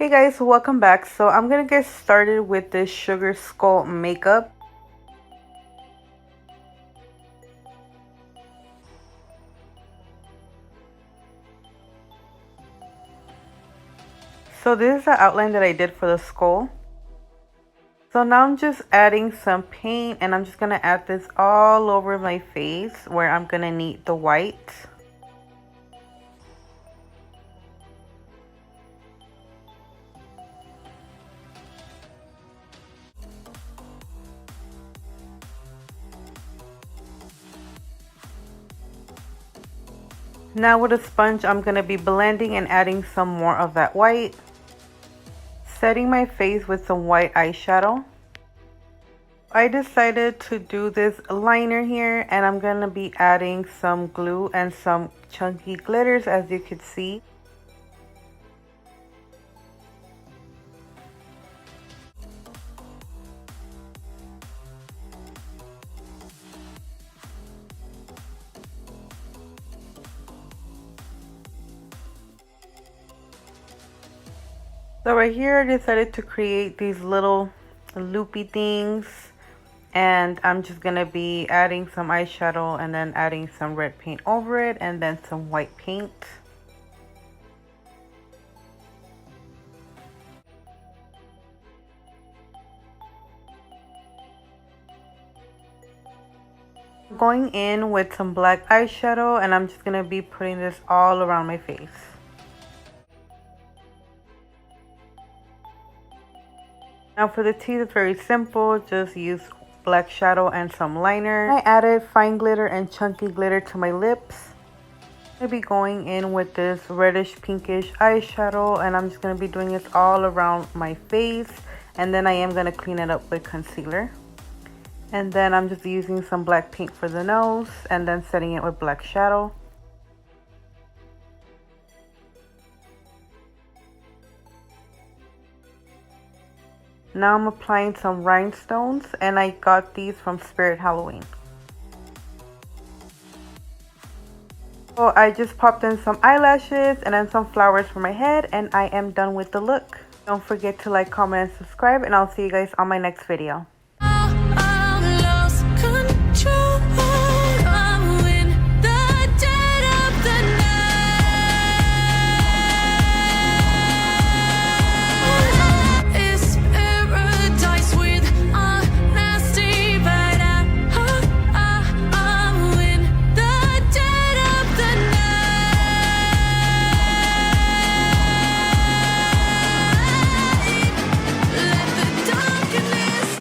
Hey guys, welcome back. So I'm gonna get started with this sugar skull makeup. So this is the outline that I did for the skull. So now I'm just adding some paint and I'm just gonna add this all over my face where I'm gonna need the white. Now with a sponge, I'm going to be blending and adding some more of that white. Setting my face with some white eyeshadow. I decided to do this liner here and I'm going to be adding some glue and some chunky glitters, as you can see. So right here I decided to create these little loopy things, and I'm just gonna be adding some eyeshadow and then adding some red paint over it and then some white paint. Going in with some black eyeshadow and I'm just gonna be putting this all around my face. Now for the teeth, it's very simple. Just use black shadow and some liner. I added fine glitter and chunky glitter to my lips. I'm going to be going in with this reddish pinkish eyeshadow and I'm just going to be doing this all around my face. And then I am going to clean it up with concealer. And then I'm just using some black paint for the nose and then setting it with black shadow. Now I'm applying some rhinestones and I got these from Spirit Halloween. So I just popped in some eyelashes and then some flowers for my head and I am done with the look. Don't forget to like, comment, and subscribe, and I'll see you guys on my next video.